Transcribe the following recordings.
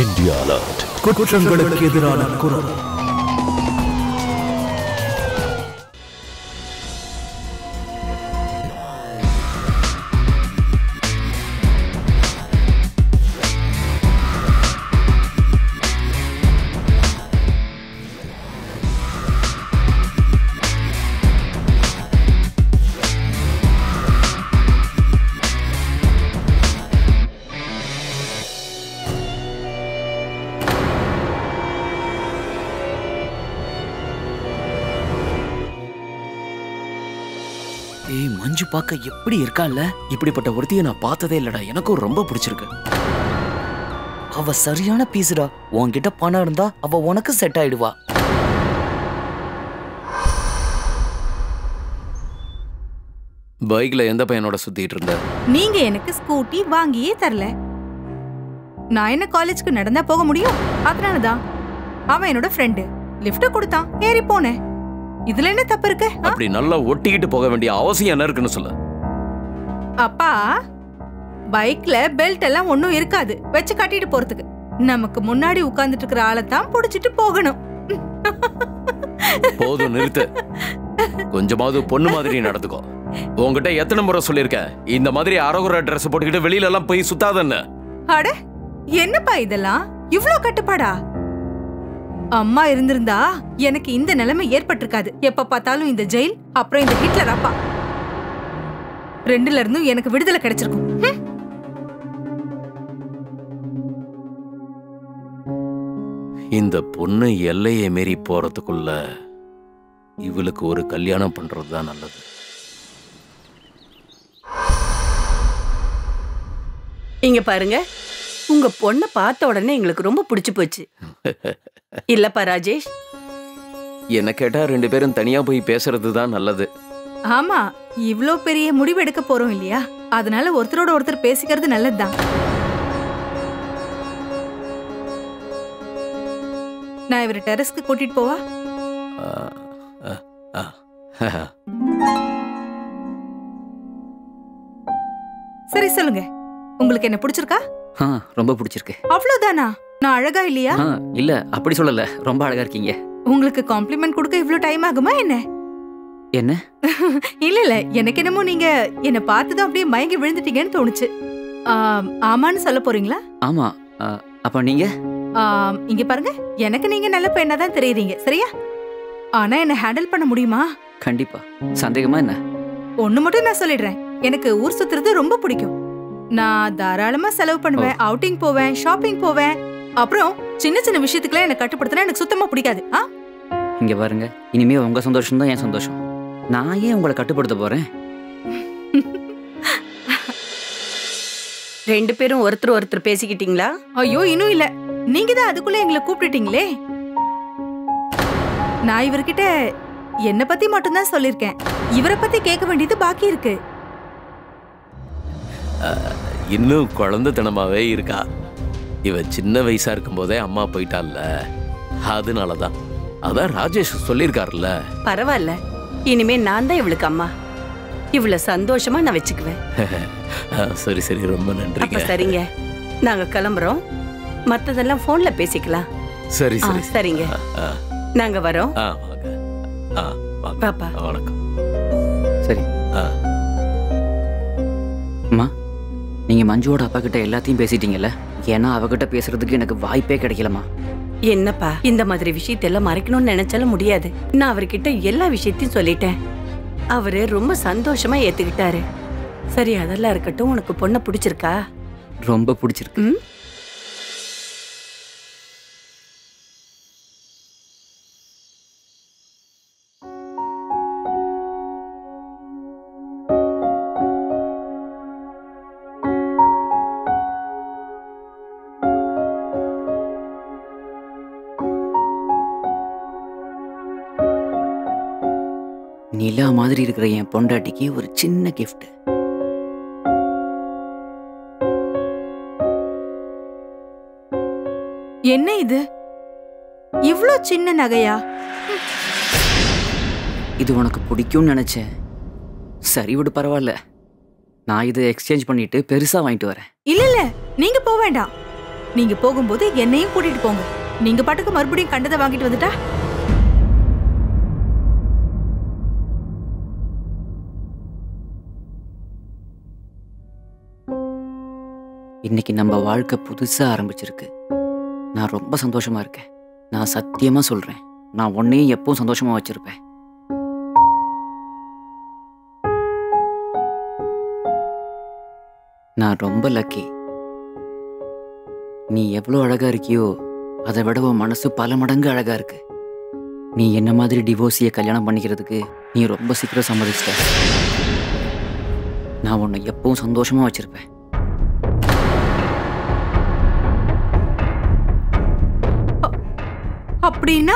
India Alert. குற்றங்களுக்கு எதிரான குரல். ஏய் மஞ்சு பார்க்க எப்படி இருக்கால? இப்படிப்பட்ட ஒருத்தியை நான் பார்த்ததே இல்லடா. எனக்கும் ரொம்ப பிடிச்சிருக்கு. அவ சரியான பீஸ்டா. உன்கிட்ட பணம் இருந்தா அவ உனக்கு செட் ஆயிடுவா. பைக்ல எந்த பையனோட சுத்திட்டு இருந்த? நீங்க எனக்கு ஸ்கூட்டி வாங்கியே தரல. நான் என்ன காலேஜ்க்கு நடந்தா போக முடியும்? அதனாலதான் அவன் என்னோட ஃப்ரெண்டு லிஃப்ட் கொடுத்தான், ஏறி போனேன். இதுல என்ன தப்பு இருக்கு? அப்படி நல்லா ஒட்டிக்கிட்டு போக வேண்டிய அவசியம் என்ன இருக்குன்னு சொல்லு. அப்பா, பைக்ல பெல்ட் எல்லாம் ஒண்ணும் இருக்காது வச்சு கட்டிட்டு போறதுக்கு. நமக்கு முன்னாடி உட்கார்ந்துட்டு இருக்கிற ஆளை தான் புடிச்சிட்டு போகணும். போதும், நிறுத்து. கொஞ்சமாவது பொண்ணு மாதிரி நடந்துக்கோ. உங்ககிட்ட எத்தனை முறை சொல்லிருக்கேன் இந்த மாதிரி அரைகுறை ட்ரெஸ் போட்டுக்கிட்டு வெளியில எல்லாம் போய் சுத்தாதன்னு? அட என்னப்பா இதெல்லாம், இவ்ளோ கட்டுப்பாடா? அம்மா இருந்திருந்தா எனக்கு இந்த நிலைமை ஏற்பட்டிருக்காது. எப்ப பார்த்தாலும் இந்த ஜெயில், அப்புறம் இந்த ஹிட்லர் அப்பா, ரெண்டுல இருந்தும் எனக்கு விடுதலை கிடைச்சிருக்கும். இந்த பொண்ணு எல்லையை மீறி போறதுக்குள்ள இவளுக்கு ஒரு கல்யாணம் பண்றதுதான் நல்லது. இங்க பாருங்க, உங்க பொண்ணை பார்த்த உடனே எங்களுக்கு ரொம்ப பிடிச்சு போச்சு. இல்லப்பா ராஜேஷ்? என்ன கேட்டா ரெண்டு பேரும் தனியா போய் பேசுறது தான் நல்லது. ஆமா, இவ்ளோ பெரிய முடிவு எடுக்க போறோம் இல்லையா, அதனால ஒருத்தரோட ஒருத்தர் பேசிக்கிறது நல்லதுதான். நான் இவரை டெரஸ்க்கு கூட்டிட்டு போவா? சரி சொல்லுங்க, உங்களுக்கு என்ன பிடிச்சிருக்கா? ரொம்ப பிடிச்சிருக்கு. அவ்வளவுதானா? நான் அழகா இல்லையா? இல்ல, அப்படி சொல்லல, ரொம்ப அழகா இருக்கீங்க. உங்களுக்கு காம்ப்ளிமெண்ட் கொடுக்க இவ்ளோ டைம் ஆகுமா என்ன? என்ன? இல்ல இல்ல, எனக்கு என்னமோ நீங்க என்ன பார்த்ததும் அப்படியே மயங்கி விழுந்துட்டீங்கன்னு தோணுச்சு. ஆமான்னு சொல்ல போறீங்களா? ஆமா. அப்ப நீங்க? இங்க பாருங்க, எனக்கு நீங்க நல்ல பையனா தான் தெரியுறீங்க, சரியா? ஆனா என்ன ஹேண்டில் பண்ண முடியுமா? கண்டிப்பா. சந்தேகமா என்ன? ஒண்ணு மட்டும் நான் சொல்லிடுறேன், எனக்கு ஊர் சுத்துறது ரொம்ப பிடிக்கும். நான் தாராளமா செலவு பண்ணுவேன், அவுட்டிங் போவேன், ஷாப்பிங் போவேன். அப்புறம் சின்ன சின்ன விஷயத்துக்குலாம் என்ன கட்டுப்படுத்தினா எனக்கு சுத்தமா பிடிக்காது. இங்க பாருங்க, இனிமே உங்க சந்தோஷம் தான் என் சந்தோஷம். நான் ஏன் உங்களை கட்டுப்படுத்த போறேன்? ரெண்டு பேரும் ஒருத்தர் ஒருத்தர் பேசிக்கிட்டீங்களா? ஐயோ, இன்னும் இல்ல. நீங்க தான் அதுக்குள்ள எங்களை கூப்பிட்டுட்டீங்களே. நான் இவர்கிட்ட என்ன பத்தி மட்டும்தான் சொல்லிருக்கேன். இவரை பத்தி கேட்க வேண்டியது பாக்கி இருக்கு. இன்னும் குழந்தைத்தனமாவே இருக்கா. இவ சின்ன வயசா இருக்கும் போதே அம்மா போயிட்டால, அதனாலதான். அதான் ராஜேஷ் சொல்லிருக்காருல்ல. பரவாயில்ல, இனிமே நான் தான் இவளுக்கு அம்மா. இவ்வளவு சந்தோஷமா நான் வச்சுக்குவேன். சரி சரி, ரொம்ப நன்றி. சரிங்க, நாங்க கிளம்புறோம். மத்ததெல்லாம் போன்ல பேசிக்கலாம். சரி சரி, சரிங்க, நாங்க வரோம். பாப்பா வணக்கம். சரி. அம்மா, நீங்க மஞ்சுவோட அப்பா கிட்ட எல்லாத்தையும் பேசிட்டீங்கல்ல? ஏன்னா அவகிட்ட பேசுறதுக்கு எனக்கு வாய்ப்பே கிடைக்கலமா. என்னப்பா, இந்த மாதிரி விஷயத்தெல்லாம் மறைக்கணும்னு நினைச்சாலும் முடியாது. நான் அவர்கிட்ட எல்லா விஷயத்தையும் சொல்லிட்டேன். அவரு ரொம்ப சந்தோஷமா ஏத்துக்கிட்டாரு. சரி, அதெல்லாம் இருக்கட்டும். உனக்கு பொண்ணை பிடிச்சிருக்கா? ரொம்ப பிடிச்சிருக்கு. நிலா மாதிரி இருக்கிற என் பொண்டாட்டிக்கு ஒரு சின்ன கிஃப்ட். என்ன இது, இவ்ளோ சின்ன நகையா? இது உனக்கு பிடிக்கும்னு நினைச்சேன். சரி விடு, பரவாயில்ல. நான் இதை எக்ஸ்சேஞ்ச் பண்ணிட்டு பெருசா வாங்கிட்டு வரேன். இல்ல இல்ல, நீங்க போக வேண்டாம். நீங்க போகும்போது என்னையும் கூட்டிட்டு போங்க. நீங்க பாட்டுக்கு மறுபடியும் கண்டதை வாங்கிட்டு வந்துட்டா இன்னைக்கு நம்ம வாழ்க்கை புதுசா ஆரம்பிச்சிருக்கு. நான் ரொம்ப சந்தோஷமா இருக்கேன். நான் சத்தியமா சொல்றேன், நான் உன்னையும் எப்பவும் சந்தோஷமா வச்சிருப்பேன். நான் ரொம்ப லக்கி. நீ எவ்வளோ அழகா இருக்கியோ அதை விட உன் மனசு பல மடங்கு அழகா இருக்கு. நீ என்ன மாதிரி டிவோர்ஸியை கல்யாணம் பண்ணிக்கிறதுக்கு நீ ரொம்ப சீக்கிரம் சம்மதிச்சிட்ட. நான் உன்னை எப்பவும் சந்தோஷமா வச்சிருப்பேன். அப்படின்னா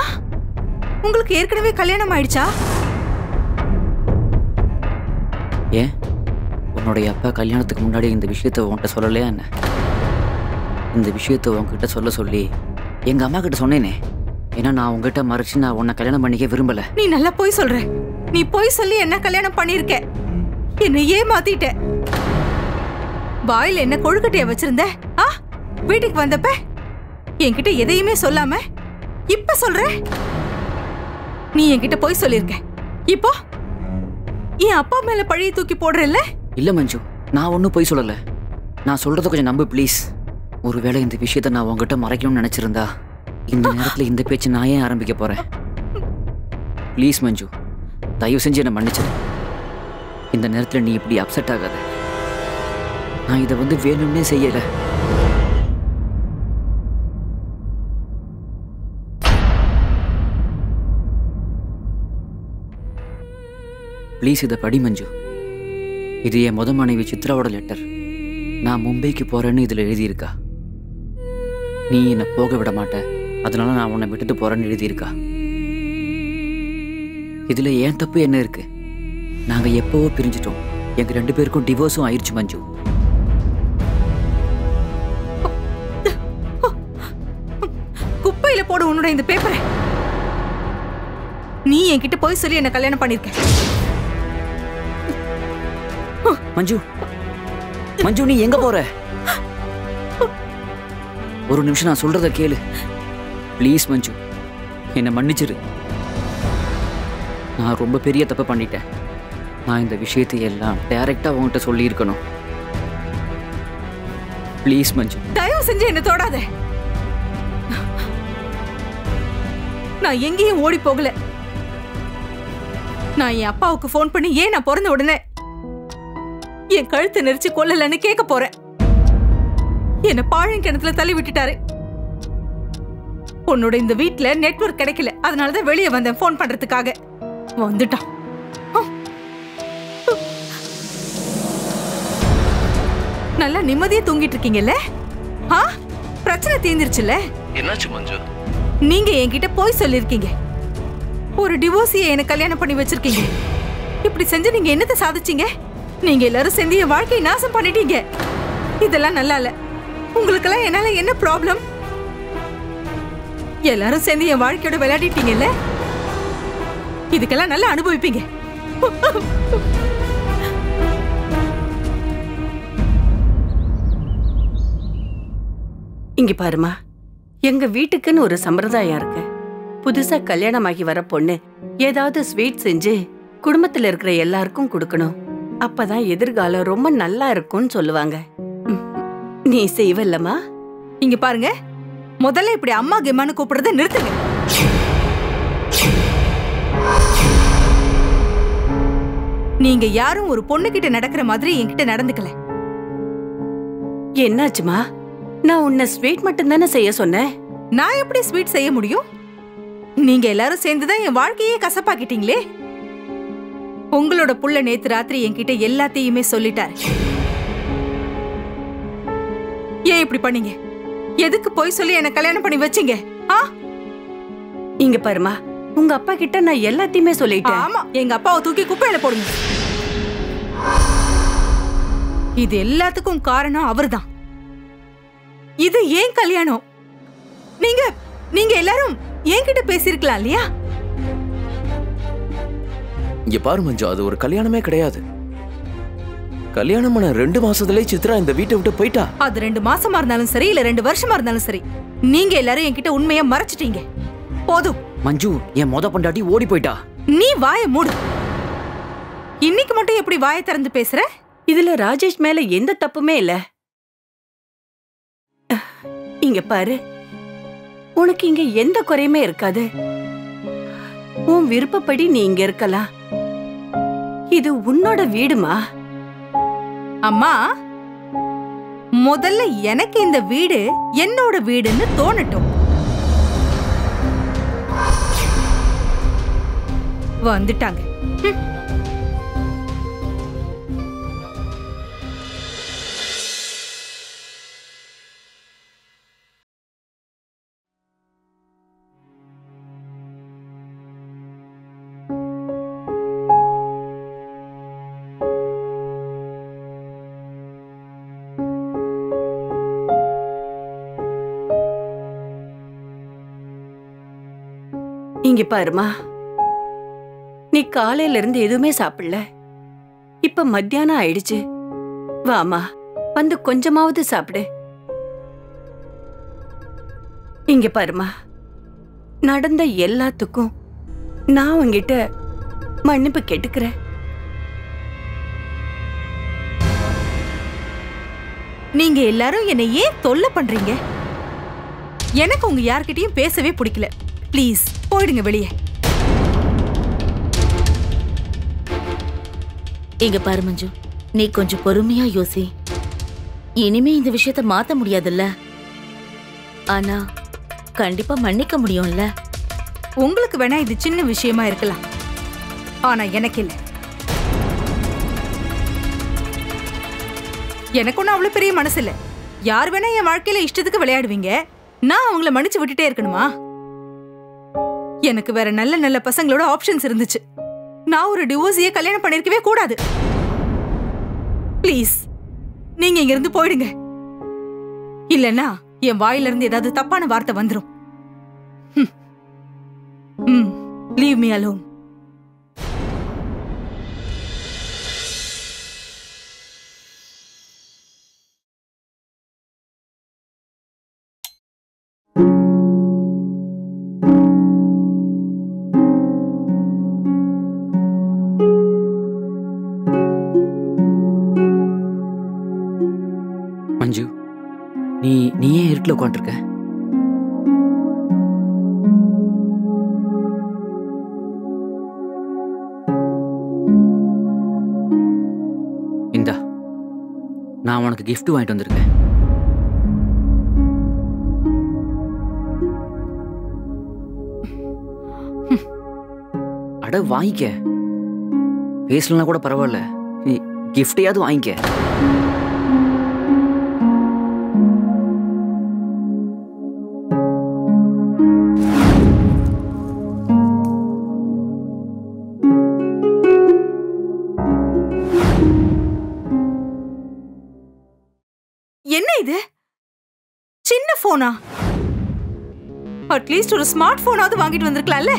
உங்களுக்கு ஏற்கனவே கல்யாணம் ஆயிடுச்சா? ஏன் உன்னுடைய அப்பா கல்யாணத்துக்கு முன்னாடி இந்த விஷயத்த உன்கிட்ட சொல்லலையா என்ன? இந்த விஷயத்த உன்கிட்ட சொல்ல சொல்லி எங்க அம்மா கிட்ட சொன்னேனே. ஏன்னா நான் உங்ககிட்ட மறைச்சு நான் உன்னை கல்யாணம் பண்ணிக்க விரும்பல. நீ நல்லா போய் சொல்ற. நீ போய் சொல்லி என்ன கல்யாணம் பண்ணிருக்க, என்ன ஏமாத்திட்ட. வாயில என்ன கொழுக்கட்டைய வச்சிருந்த? வீட்டுக்கு வந்தப்ப என்கிட்ட எதையுமே சொல்லாம இப்ப சொல்ற நீ என்கிட்ட போய் சொல்லிருக்க. இப்போ என் அப்பா மேல பழிய தூக்கி போடுறல்ல? இல்ல மஞ்சு, நான் ஒன்னும் போய் சொல்லல. நான் சொல்றத கொஞ்சம் நம்பு ப்ளீஸ். ஒருவேளை இந்த விஷயத்த நான் உங்ககிட்ட மறைக்கணும்னு நினைச்சிருந்தா இந்த நேரத்துல இந்த பேச்சு நான் ஏன் ஆரம்பிக்க போறேன்? ப்ளீஸ் மஞ்சு, தயவு செஞ்சு என்னை மன்னிச்சிரு. இந்த நேரத்துல நீ இப்படி அப்செட் ஆகாத. நான் இதை வேணும்னே செய்யல. ப்ளீஸ் இதை படி மஞ்சு. இது என் முத மனைவி சித்ராவோட லெட்டர். நான் மும்பைக்கு போறேன்னு இதுல எழுதியிருக்கா. நீ என்னை போக விட மாட்ட, அதனால நான் உன்னை விட்டுட்டு போறேன்னு எழுதியிருக்கா. இதுல ஏன் தப்பு என்ன இருக்கு? நாங்க எப்பவோ பிரிஞ்சிட்டோம். எங்க 2 பேருக்கும் டிவோர்ஸும் ஆயிடுச்சு மஞ்சு. குப்பையில போடு உன்னோட இந்த பேப்பரை. நீ என்கிட்ட போய் சொல்லி என்ன கல்யாணம் பண்ணிருக்க. மஞ்சு, மஞ்சு நீ எங்க போற? ஒரு நிமிஷம் நான் சொல்றத கேளு ப்ளீஸ் மஞ்சு. என்னை மன்னிச்சிரு. நான் ரொம்ப பெரிய தப்பு பண்ணிட்டேன். நான் இந்த விஷயத்தை எல்லாம் டைரக்டா உங்ககிட்ட சொல்லி இருக்கணும். ப்ளீஸ் மஞ்சு. தயவு செஞ்சு என்ன தொடாத. நான் எங்கேயும் ஓடி போகல. நான் என் அப்பாவுக்கு போன் பண்ணி ஏன் நான் பிறந்த உடனே என் கழுத்தை நெரிச்சு கொல்லலன்னு கேட்க போறேன். என்ன பாழங்கிணத்துல தள்ளி விட்டுட்டாரு. உன்னோட இந்த வீட்டுல நெட்வொர்க் கிடைக்கல, அதனாலதான் வெளியே வந்தேன் போன் பண்றதுக்காக. வந்துட்டான். நல்லா நிம்மதியா தூங்கிட்டு இருக்கீங்கல்ல? பிரச்சனை தீர்ந்துருச்சுல்ல? என்னாச்சு மஞ்சு? நீங்க என்கிட்ட போய் சொல்லிருக்கீங்க. ஒரு டிவோர்ஸியை என்ன கல்யாணம் பண்ணி வச்சிருக்கீங்க. இப்படி செஞ்சு நீங்க என்னத்தை சாதிச்சீங்க? நீங்க எல்லாரும் சேர்ந்து என் வாழ்க்கையை நாசம் பண்ணிட்டீங்க. இதெல்லாம் நல்லா இல்ல. உங்களுக்கெல்லாம் என்னால என்ன ப்ராப்ளம்? எல்லாரும் சேர்ந்து என் வாழ்க்கையோட விளையாடிட்டீங்கல்ல? இதுக்கெல்லாம் நல்லா அனுபவிப்பீங்க. இங்க பாருமா, எங்க வீட்டுக்குன்னு ஒரு சம்பிரதாயம் இருக்கு. புதுசா கல்யாணமாகி வர பொண்ணு ஏதாவது ஸ்வீட் செஞ்சு குடும்பத்துல இருக்கிற எல்லாருக்கும் கொடுக்கணும். அப்பதான் எதிர்காலம் ரொம்ப நல்லா இருக்கும்னு சொல்லுவாங்க. நீ செய்வல்லமா? இங்க பாருங்க, முதல்ல இப்படி அம்மா கிம்மான்னு கூப்பிடுறத நிறுத்துங்க. நீங்க யாரும் ஒரு பொண்ணு கிட்ட நடக்கிற மாதிரி என்கிட்ட நடந்துக்கல. என்னாச்சுமா? நான் உன்னை ஸ்வீட் மட்டும் தானே செய்ய சொன்னேன். நான் எப்படி ஸ்வீட் செய்ய முடியும்? நீங்க எல்லாரும் சேர்ந்துதான் என் வாழ்க்கையே கசப்பாக்கிட்டீங்களே. உங்களோட புள்ள நேத்து ராத்திரி என்கிட்ட எல்லாத்தையுமே சொல்லிட்டாரு. ஏன் இப்படி பண்ணீங்க? எதுக்கு போய் சொல்லி என்ன கல்யாணம் பண்ணி வச்சீங்க? இங்க பாருமா, உங்க அப்பா கிட்ட நான் எல்லாத்தையுமே சொல்லிட்டேன். ஆமா, எங்க அப்பாவை தூக்கி குப்பையில போடுங்க. இது எல்லாத்துக்கும் காரணம் அவர்தான். இது ஏன் கல்யாணம்? நீங்க எல்லாரும் என்கிட்ட பேசிருக்கலாம் இல்லையா? இங்க பாரு மஞ்சு, அது ஒரு கல்யாணமே கிடையாது. கல்யாணமான 2 மாசத்துலயே சித்ரா இந்த வீட்டை விட்டு போயிட்டா. அது 2 மாசமா இருந்தாலும் சரி இல்ல 2 வருஷமா இருந்தாலும் சரி, நீங்க எல்லாரும் என்கிட்ட உண்மையை மறைச்சிட்டீங்க. போதும். மஞ்சு, என் மொத பொண்டாட்டி ஓடி போயிட்டா. நீ வாயை மூடு. இன்னைக்கு மட்டும் எப்படி வாயை திறந்து பேசுற? இதுல ராஜேஷ் மேல எந்த தப்புமே இல்ல. இங்க பாரு, உனக்கு இங்க எந்த குறையுமே இருக்காது. உன் விருப்பப்படி நீ இங்க இருக்கலாம். இது உன்னோட வீடுமா? அம்மா, முதல்ல எனக்கு இந்த வீடு என்னோட வீடுன்னு தோணட்டும். வந்துட்டாங்க. இங்க பாருமா, நீ காலையில இருந்து எதுவுமே சாப்பிடல. இப்ப மத்தியானம் ஆயிடுச்சு. வாமா, வந்து கொஞ்சமாவது சாப்பிடு. இங்க பாருமா, நடந்த எல்லாத்துக்கும் நான் உன்கிட்ட மன்னிப்பு கேட்டுக்கிறேன். நீங்க எல்லாரும் என்னை ஏன் தொல்லை பண்றீங்க? எனக்கு உங்க யார்கிட்டயும் பேசவே பிடிக்கல. ப்ளீஸ் போயிடுங்க வெளியே. இங்க பாரு மஞ்சு, நீ கொஞ்சம் பொறுமையா யோசி. இனிமே இந்த விஷயத்த மாத்த முடியாதுல்ல, ஆனா கண்டிப்பா மன்னிக்க முடியும்ல. உங்களுக்கு வேணா இது சின்ன விஷயமா இருக்கலாம், ஆனா எனக்கு இல்ல. எனக்கு ஒன்னும் அவ்வளவு பெரிய மனசு இல்ல. யார் வேணா என் வாழ்க்கையில இஷ்டத்துக்கு விளையாடுவீங்க, நான் அவங்கள மன்னிச்சு விட்டுட்டே இருக்கணுமா? எனக்கு வேற நல்ல நல்ல பசங்களோட ஆப்ஷன்ஸ் இருந்துச்சு. நான் ஒரு டிவோர்ஸையே கல்யாணம் பண்ணிருக்கவே கூடாது. ப்ளீஸ் நீங்க இங்க இருந்து போயிடுங்க. இல்லன்னா என் வாயில இருந்து ஏதாவது தப்பான வார்த்தை வந்துரும். Leave me alone. மஞ்சு, நீ ஏன் இருட்டில் உட்காந்துருக்க? இந்தா, நான் உனக்கு gift வாங்கிட்டு வந்திருக்கேன். அட வாங்கிக்க. பேசலன்னா கூட பரவாயில்ல, நீ கிஃப்டையாவது வாங்கிக்க. என்ன இது? சின்ன போனா? அட்லீஸ்ட் ஒரு ஸ்மார்ட் போனாவது வாங்கிட்டு வந்திருக்கலாம்ல.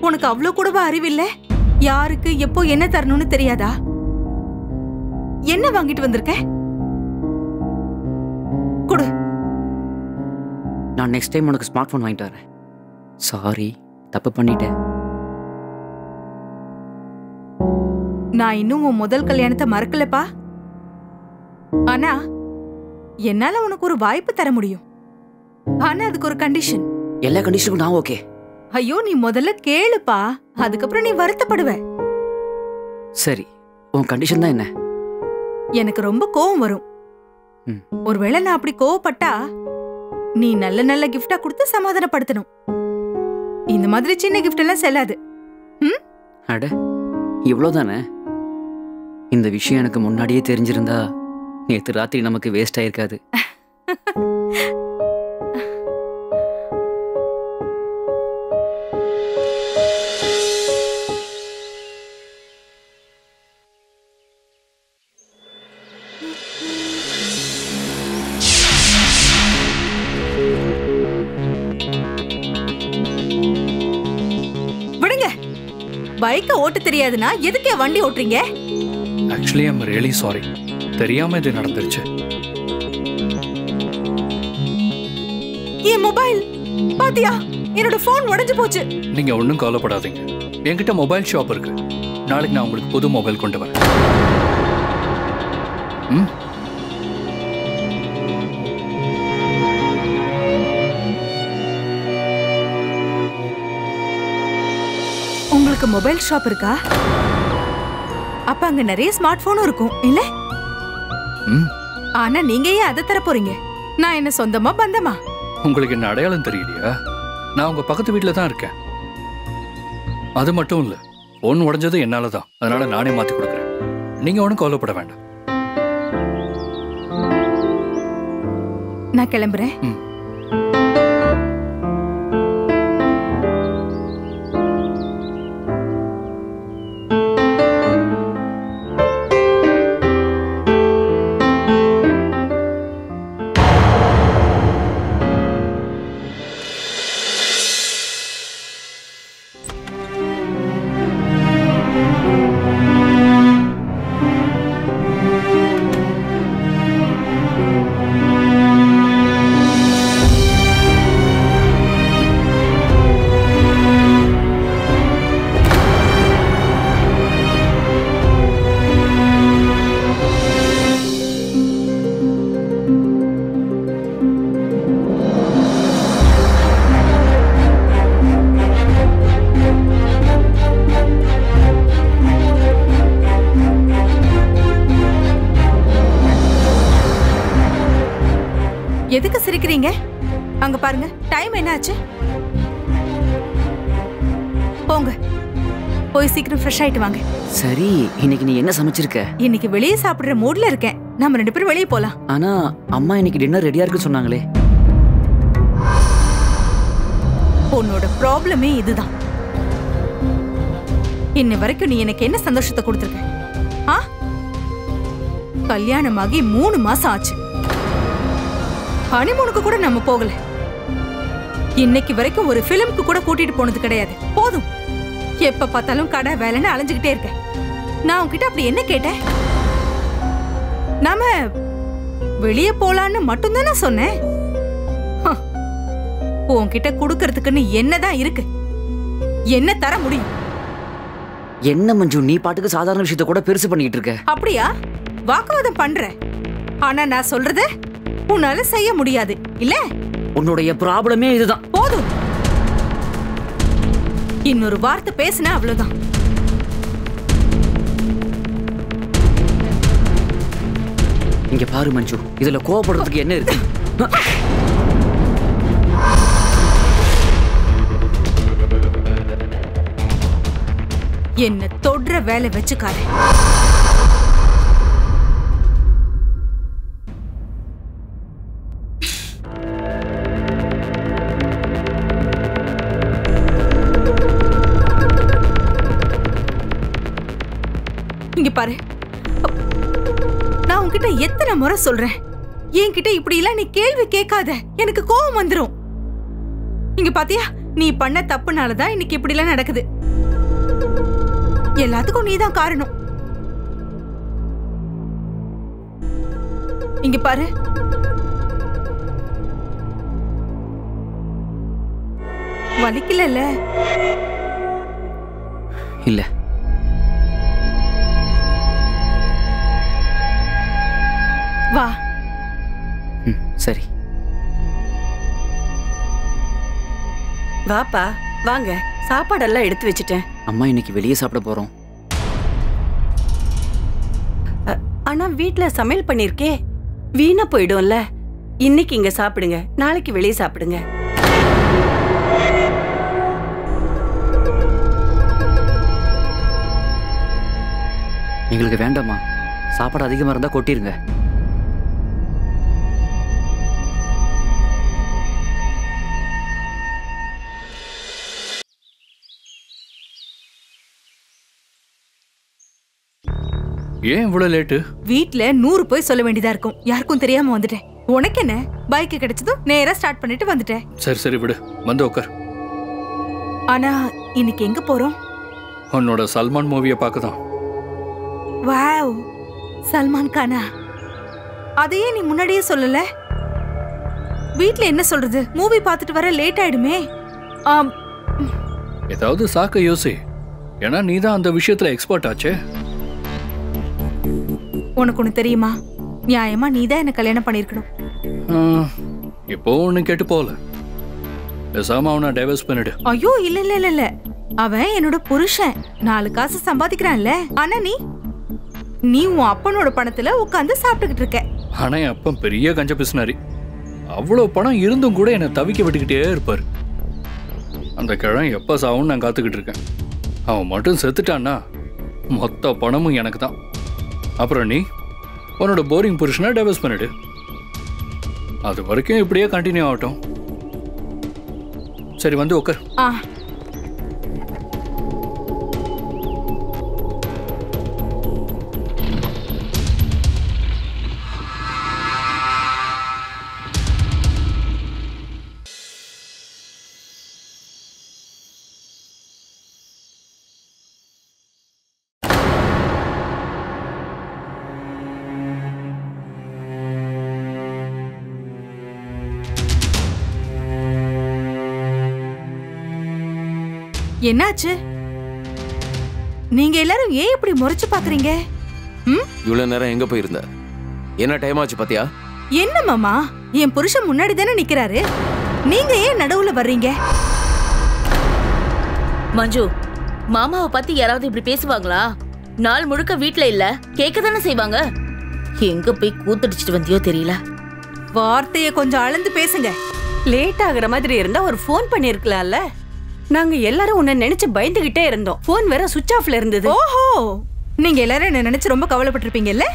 உனக்கு அவ்வளவு கூடவா அறிவில்ல? யாருக்கு எப்போ என்ன தரணும்னு தெரியாதா? என்ன வாங்கிட்டு வந்திருக்க? கொடு. நான் நெக்ஸ்ட் டைம் உனக்கு ஸ்மார்ட் போன் வாங்கிட்டு வரேன். சாரி, தப்பு பண்ணிட்டேன். நான் இன்னும் உன் முதல் கல்யாணத்தை மறக்கலப்பா. ஆனா என்னால உனக்கு ஒரு வாய்ப்பு தர முடியும். ஆனா அதுக்கு ஒரு கண்டிஷன். எல்லா கண்டிஷனுக்கும் நான் ஓகே. ஐயோ, நீ முதல்ல கேளுப்பா, அதுக்கப்புறம் நீ வருத்தப்படுவ. சரி, உன் கண்டிஷன் தான் என்ன? எனக்கு ரொம்ப கோவம் வரும். ஒருவேளை நான் அப்படி கோவப்பட்டா நீ நல்ல நல்ல கிஃப்டா கொடுத்து சமாதானப்படுத்தணும். இந்த மாதிரி சின்ன கிஃப்ட் எல்லாம் செல்லாது. அட, இவ்வளவுதானே? இந்த விஷயம் எனக்கு முன்னாடியே தெரிஞ்சிருந்தா நேத்து ராத்திரி நமக்கு வேஸ்ட் ஆயிருக்காது. விடுங்க. பைக்க ஓட்ட தெரியாதுன்னா எதுக்கே வண்டி ஓட்டுறீங்க? Actually I'm really sorry. தெரியாம இது நடந்துருச்சு. என் மொபைல் பாத்தியா? என்னோட போன் உடைஞ்சு போச்சு. நீங்க ஒன்றும் கவலைப்படாதீங்க. என்கிட்ட மொபைல் ஷாப் இருக்கு. நாளைக்கு நான் உங்களுக்கு புது மொபைல் கொண்டு வரேன். உங்களுக்கு மொபைல் ஷாப் இருக்கா? அப்ப அங்க நிறைய ஸ்மார்ட் போனும் இருக்கும் இல்ல? ஆனா நீங்க ஏன் அதை தர போறீங்க? நான் என்ன சொந்தமா பந்தமா? உங்களுக்கு என்ன அடையாளம் தெரியலையா? நான் உங்க பக்கத்து வீட்டுல தான் இருக்கேன். அது மட்டும் இல்ல, போன் உடைஞ்சது என்னாலதான். அதனால நானே மாத்தி கொடுக்குறேன். நீங்க ஒன்றும் கவலைப்பட வேண்டாம். நான் கிளம்புறேன். எதுக்கு சிரிக்கிறீங்க? அங்க பாருங்க, டைம் என்ன ஆச்சு? போங்க, போய் சீக்கிரம் ஃப்ரெஷ் ஆயிட்டு வாங்க. சரி, இன்னைக்கு நீ என்ன சமைச்சிருக்க? இன்னைக்கு வெளியே சாப்பிடுற மூட்ல இருக்கேன். நம்ம 2 பேரும் வெளியே போலாம். ஆனா அம்மா இன்னைக்கு டின்னர் ரெடியா இருக்குன்னு சொன்னாங்களே. உன்னோட ப்ராப்ளமே இதுதான். இன்ன வரைக்கும் நீ எனக்கு என்ன சந்தோஷத்தை கொடுத்திருக்க? கல்யாணமாகி 3 மாசம் ஆச்சு. ஹனிமூனுக்கு கூட நம்ம போகல. இன்னைக்கு வரைக்கும் ஒரு பிலிம்க்கு கூட கூட்டிட்டு போனது கிடையாது. போதும், எப்ப பார்த்தாலும் கடை வேலைன்னு அலைஞ்சுக்கிட்டே இருக்க. நான் உன்கிட்ட அப்படி என்ன கேட்டேன்? நாம வெளியே போலான்னு மட்டும்தானே சொன்னேன். உன்கிட்ட குடுக்கறதுக்குன்னு என்னதான் இருக்கு? என்ன தர முடியும்? என்ன மஞ்சு, நீ பாட்டுக்கு சாதாரண விஷயத்த கூட பெருசு பண்ணிட்டு இருக்க. அப்படியா? வாக்குவாதம் பண்ற. ஆனா நான் சொல்றத உன்னால செய்ய முடியாது இல்ல? உன்னுடைய ப்ராப்ளமே இதுதான். போதும், இன்னொரு வார்த்தை பேசினா அவ்வளவுதான். இங்க பாரு மஞ்சு, இதுல கோவப்படுறதுக்கு என்ன இருக்கு? என்ன தொடுற வேலை வச்சுக்காரு. இங்க பாரு, நான் உன்கிட்ட எத்தனை முறை சொல்றேன், என்கிட்ட இப்படி எல்லாம் நீ கேள்வி கேட்காத, எனக்கு கோபம் வந்துரும். இங்க பாத்தியா, நீ பண்ண தப்புனாலதான் இன்னைக்கு இப்படி எல்லாம் நடக்குது. எல்லாத்துக்கும் நீதான் காரணம். இங்க பாரு, வலிக்கல? இல்ல. வா. சரி வாப்பா, வாங்க. சாப்பாடெல்லாம் எடுத்து வச்சுட்டேன். அம்மா இன்னைக்கு வெளியே சாப்பிட போறோம். ஆனா வீட்ல சமையல் பண்ணிருக்கே, வீணா போயிடும்ல. இன்னைக்கு இங்க சாப்பிடுங்க, நாளைக்கு வெளியே சாப்பிடுங்க. எங்களுக்கு வேண்டாமா, சாப்பாடு அதிகமா இருந்தா கொட்டிருங்க. ஏன் இவ்வளவு லேட்டு? வீட்ல 100 போய் சொல்ல வேண்டியதா இருக்கும். யாருக்கும் தெரியாம வந்துட்டேன். உனக்கு என்ன, பைக் கிடைச்சதும் நேரா ஸ்டார்ட் பண்ணிட்டு வந்துட்டேன். சரி சரி விடு, வந்து உட்கார். ஆனா இன்னைக்கு எங்க போறோம்? உன்னோட சல்மான் மூவியை பார்க்கதான். வாவ், சல்மான் கானா? அதையே நீ முன்னாடியே சொல்லல. வீட்ல என்ன சொல்றது? மூவி பார்த்துட்டு வர லேட் ஆயிடுமே. ஏதாவது சாக்க யோசி. ஏன்னா நீ தான் அந்த விஷயத்துல எக்ஸ்பர்ட் ஆச்சே. உனக்கு ஒண்ணு தெரியுமா? நியாயமா நீதான் என்ன கல்யாணம் பண்ணிருக்கணும். இப்போ ஒண்ணு கேட்டு போல. பேசாம அவனை டைவர்ஸ் பண்ணிடு. ஐயோ இல்ல இல்ல இல்ல இல்ல, அவன் என்னோட புருஷன். 4 காசு சம்பாதிக்கிறான்ல. ஆனா நீ உன் அப்பனோட பணத்துல உட்காந்து சாப்பிட்டுக்கிட்டு இருக்க. ஆனா என் அப்பன் பெரிய கஞ்ச பிசினாரி. அவ்வளவு பணம் இருந்தும் கூட என்னை தவிக்க விட்டுக்கிட்டே இருப்பாரு. அந்த கிழமை எப்ப சாவுன்னு நான் காத்துக்கிட்டு இருக்கேன். அவன் மட்டும் செத்துட்டான்னா மொத்த பணமும் எனக்கு தான். அப்புறம் நீ உன்னோட போரிங் புருஷனை டைவர்ஸ் பண்ணிடு. அது வரைக்கும் இப்படியே கண்டினியூ ஆகட்டும். சரி வந்து உட்கார். என்னாச்சு? நீங்க எல்லாரும் ஏன் இப்படி முறைச்சு பாக்குறீங்க? இவ்வளவு நேரம் எங்க போயிருந்த? என்ன டைம் ஆச்சு பாத்தியா? என்ன மாமா, என் புருஷன் முன்னாடி தானே நிக்கிறாரு. நீங்க ஏன் நடுவுல வர்றீங்க? மஞ்சு, மாமாவை பத்தி யாராவது இப்படி பேசுவாங்களா? நாள் முழுக்க வீட்ல இல்ல, கேட்க தானே செய்வாங்க. எங்க போய் கூத்தடிச்சிட்டு வந்தியோ தெரியல. வார்த்தையை கொஞ்சம் அளந்து பேசுங்க. லேட் ஆகுற மாதிரி இருந்தா ஒரு ஃபோன் பண்ணிருக்கலாம்ல. நாங்க எல்லாரும் உன்னை நினைச்சு பயந்துகிட்டே இருந்தோம். போன் வேற சுவிட்ச் ஆஃப்ல இருந்தது. ஓஹோ, நீங்க எல்லாரும் என்ன நினைச்சு ரொம்ப கவலைப்பட்டிருப்பீங்கல்ல?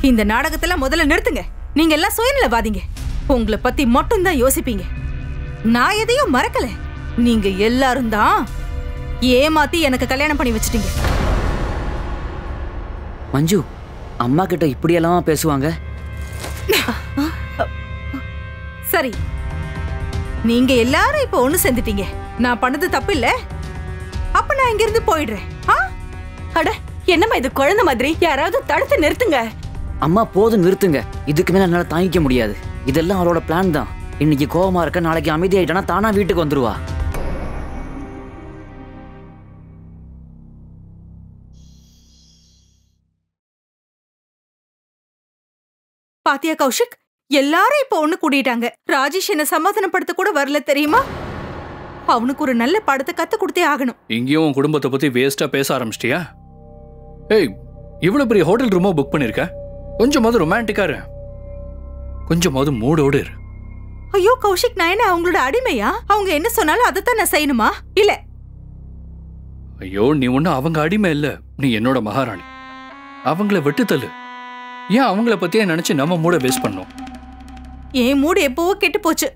இந்த நாடகத்துல முதல்ல நிறுத்துங்க. நீங்க எல்லாம் சுயநலவாதிங்க. உங்களை பத்தி மட்டும் தான் யோசிப்பீங்க. நான் எதையும் மறக்கல. நீங்க எல்லாரும் தான் ஏமாத்தி எனக்கு கல்யாணம் பண்ணி வச்சிட்டீங்க. மஞ்சு, அம்மா கிட்ட இப்படியெல்லாம் பேசுவாங்க? சரி, நீங்க எல்லாரும் இப்ப ஒண்ணு சேர்ந்துட்டீங்க. நான் பண்ணது தப்பு இல்ல. அப்ப நான் இங்க இருந்து போயிடுறேன். அட, என்னம்மா இது குழந்தை மாதிரி? யாராவது தடுத்து நிறுத்துங்க. அம்மா போதும், நிறுத்துங்க. இதுக்கு மேல என்னால தாங்கிக்க முடியாது. இதெல்லாம் அவளோட பிளான் தான். இன்னைக்கு கோவமா இருக்க, நாளைக்கு அமைதி ஆயிட்டானா தானா வீட்டுக்கு வந்துருவா. பாத்தியா கௌஷிக், எல்லாரும் இப்ப ஒண்ணு கூடிட்டாங்க. ராஜேஷ் என்ன சமாதானப்படுத்த கூட வரல தெரியுமா? அவனுக்கு ஒரு நல்ல படத்தை கத்து கொடுத்தே ஆகணும். இங்கேயும் உன் குடும்பத்தை பத்தி வேஸ்டா பேச ஆரம்பிச்சிட்டியா? ஏய், இவ்வளவு பெரிய ஹோட்டல் ரூமா புக் பண்ணிருக்க. கொஞ்சமாவது ரொமான்டிக்கா இரு. கொஞ்சமாவது மூடோடு இரு. ஐயோ கௌஷிக், நான் என்ன அவங்களோட அடிமையா? அவங்க என்ன சொன்னாலும் அதைத்தான் நான் செய்யணுமா? இல்ல. ஐயோ, நீ ஒண்ணு அவங்க அடிமை இல்ல. நீ என்னோட மகாராணி. அவங்கள விட்டு தள்ளு. ஏன் அவங்கள பத்தியே நினைச்சு நம்ம மூட வேஸ்ட் பண்ணோம்? என் மூடு எப்பவோ கெட்டு போச்சு.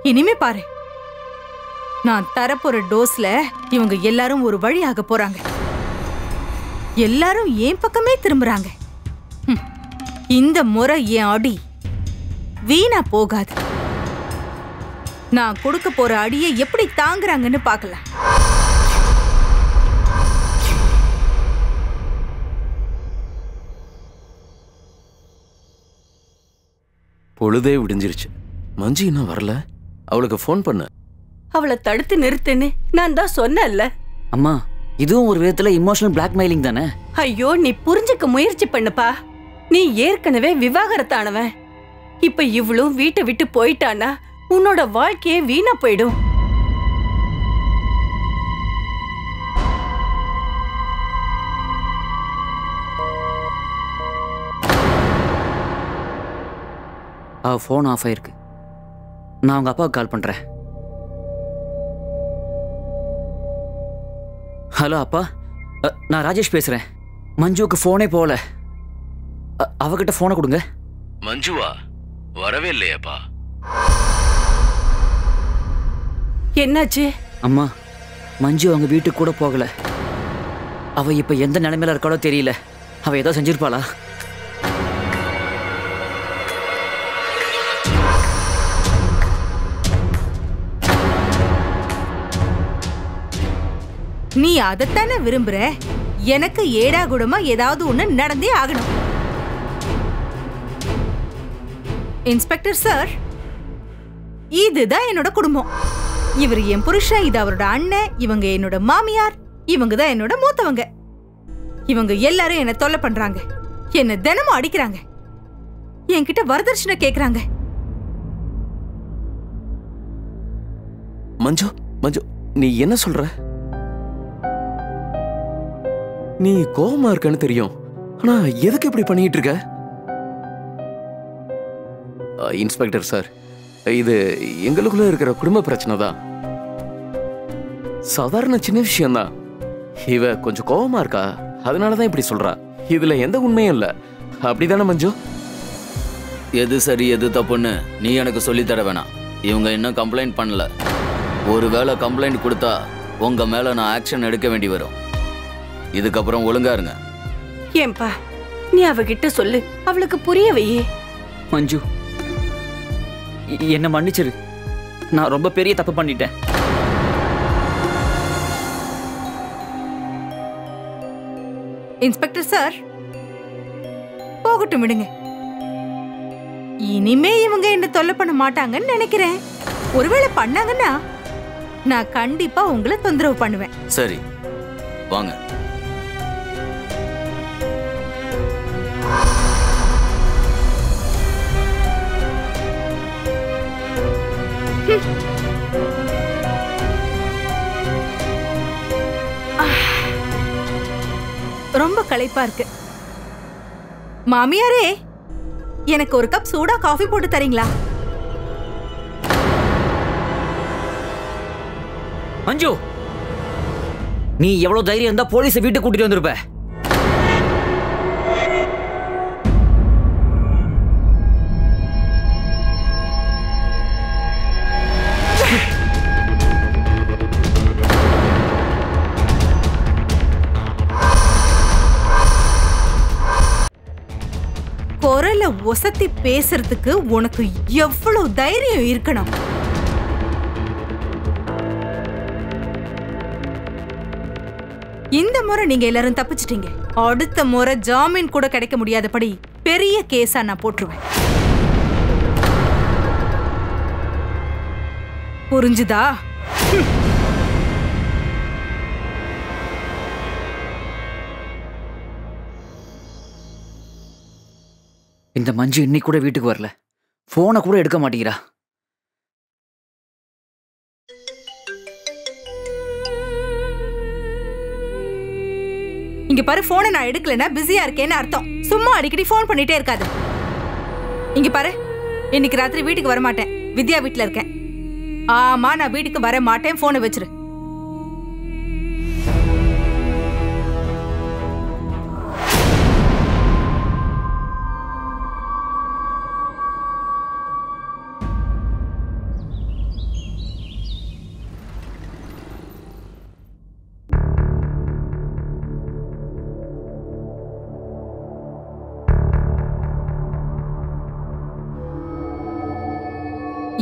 இனிமே பாரு, நான் தரப்போற டோஸ்ல இவங்க எல்லாரும் ஒரு வழி ஆக போறாங்க. எல்லாரும் என் பக்கமே திரும்புறாங்க. இந்த முறை என் அடி வீணா போகாது. நான் கொடுக்க போற அடியை எப்படி தாங்குறாங்கன்னு பார்க்கலாம். பொழுதே விடிஞ்சிருச்சு. மஞ்சு இன்னும் வரல. அவளுக்கு ஃபோன் பண்ண. அவளை தடுத்து நிறுத்துன்னு நான் தான் சொன்னேன்ல. அம்மா, இதுவும் ஒரு விதத்துல இமோஷனல் பிளாக்மெயிலிங் தானே? ஐயோ, நீ புரிஞ்சுக்க முயற்சி பண்ணுப்பா. நீ ஏற்கனவே விவாகரத்தானவன். இப்ப இவ்வளவு வீட்டை விட்டு போயிட்டானா உன்னோட வாழ்க்கையே வீணா போயிடும். அவ ஃபோன் ஆஃப் ஆயிருக்கு. நான் அவங்க அப்பாவுக்கு கால் பண்றேன். ஹலோ அப்பா, நான் ராஜேஷ் பேசுறேன். மஞ்சுவுக்கு ஃபோனே போகல. அவகிட்ட ஃபோனை கொடுங்க. மஞ்சுவா வரவே இல்லையாப்பா? என்னாச்சு? அம்மா, மஞ்சு அவங்க வீட்டுக்கு கூட போகல. அவ இப்ப எந்த நிலைமையில இருக்காளோ தெரியல. அவ ஏதோ செஞ்சிருப்பாளா? நீ அதைத்தானே விரும்புற? எனக்கு ஏடா கூடமா ஏதாவது ஒண்ணு நடந்தே ஆகணும். இன்ஸ்பெக்டர் சார், இதுதான் என்னோட குடும்பம். இவர் என் புருஷன், இது அவரோட அண்ணன், இவங்க என்னோட மாமியார், இவங்க தான் என்னோட மூத்தவங்க. இவங்க எல்லாரும் என்ன தொல்லை பண்றாங்க, என்ன தினமும் அடிக்கிறாங்க, என்கிட்ட வரதட்சணை கேக்குறாங்க. மஞ்சு மஞ்சு, நீ என்ன சொல்ற? நீ கோவமா இருக்கன்னு தெரியும், ஆனா எதுக்கு இப்படி பண்ணிட்டு இருக்க? இன்ஸ்பெக்டர் சார், இது எங்களுக்குள்ள இருக்கிற குடும்ப பிரச்சனை தான். சாதாரண சின்ன விஷயம்தான். இவ கொஞ்சம் கோவமா இருக்கா, அதனாலதான் இப்படி சொல்றா. இதுல எந்த உண்மையும் இல்ல. அப்படிதானே மஞ்சு? எது சரி எது தப்புன்னு நீ எனக்கு சொல்லித்தர வேணாம். இவங்க இன்னும் கம்ப்ளைண்ட் பண்ணல. ஒருவேளை கம்ப்ளைண்ட் கொடுத்தா உங்க மேல நான் ஆக்ஷன் எடுக்க வேண்டி வரும். இதுக்கப்புறம் ஒழுங்கா இருங்க. ஏன்பா நீ அவகிட்ட சொல்லு, அவளுக்கு புரிய வையே. மஞ்சு, என்ன மன்னிச்சிரு. நான் ரொம்ப பெரிய தப்பு பண்ணிட்டேன். இன்ஸ்பெக்டர் சார், போகட்டும் விடுங்க. இனிமே இவங்க என்ன தொல்லை பண்ண மாட்டாங்கன்னு நினைக்கிறேன். ஒருவேளை பண்ணாங்கன்னா நான் கண்டிப்பா உங்களை தொந்தரவு பண்ணுவேன். சரி வாங்க. ரொம்ப களைப்பா இருக்கு. மாமியாரே, எனக்கு ஒரு கப் சூடா காஃபி போட்டு தரீங்களா? மஞ்சு, நீ எவ்வளவு தைரியம் இருந்தா போலீஸை வீட்டுக்கு கூட்டிட்டு வந்திருப்ப. குரல ஒசத்தி பேசுறதுக்கு உனக்கு எவ்வளவு தைரியம் இருக்கணும்? இந்த முறை நீங்க எல்லாரும் தப்பிச்சிட்டீங்க. அடுத்த முறை ஜாமீன் கூட கிடைக்க முடியாதபடி பெரிய கேஸா நான் போட்டுருவேன். புரிஞ்சுதா? இந்த மஞ்சு இன்னைக்கு கூட வீட்டுக்கு வரல. போனை கூட எடுக்க மாட்டேங்கிறா. இங்க பாரு, போனை நான் எடுக்கலன்னா பிஸியா இருக்கேன்னு அர்த்தம். சும்மா அடிக்கடி போன் பண்ணிட்டே இருக்காது. இங்க பாரு, இன்னைக்கு ராத்திரி வீட்டுக்கு வர மாட்டேன். வித்யா வீட்டுல இருக்கேன். ஆமா, நான் வீட்டுக்கு வர மாட்டேன். போனை வச்சிரு.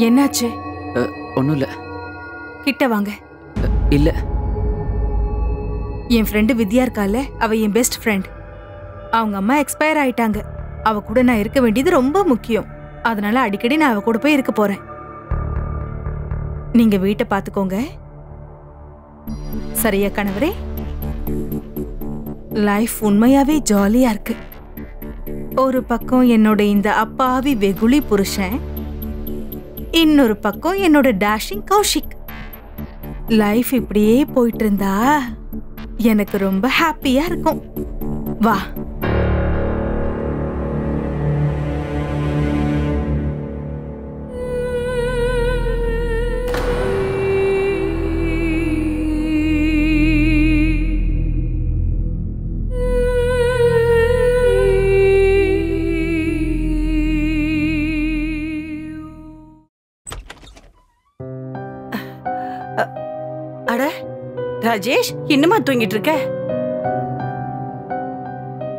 என்னாச்சு? ஒண்ணும் இல்ல. கிட்ட வாங்க. இல்ல, என் ஃப்ரெண்டு வித்யா இருக்கால, அவ என் பெஸ்ட் ஃப்ரெண்ட். அவங்க அம்மா எக்ஸ்பயர் ஆயிட்டாங்க. அவ கூட நான் இருக்க வேண்டியது ரொம்ப முக்கியம். அதனால அடிக்கடி நான் அவ கூட போய் இருக்க போறேன். நீங்க வீட்டை பாத்துக்கோங்க. சரியா கணவரே? லைஃப் உண்மையாவே ஜாலியா இருக்கு. ஒரு பக்கம் என்னோட இந்த அப்பாவி வெகுளி புருஷன், இன்னொரு பக்கம் என்னோட டேஷிங் கௌஷிக். லைஃப் இப்படியே போயிட்டு இருந்தா எனக்கு ரொம்ப ஹாப்பியா இருக்கும். வா. ராஜேஷ், இன்னுமா தூங்கிட்டு இருக்க?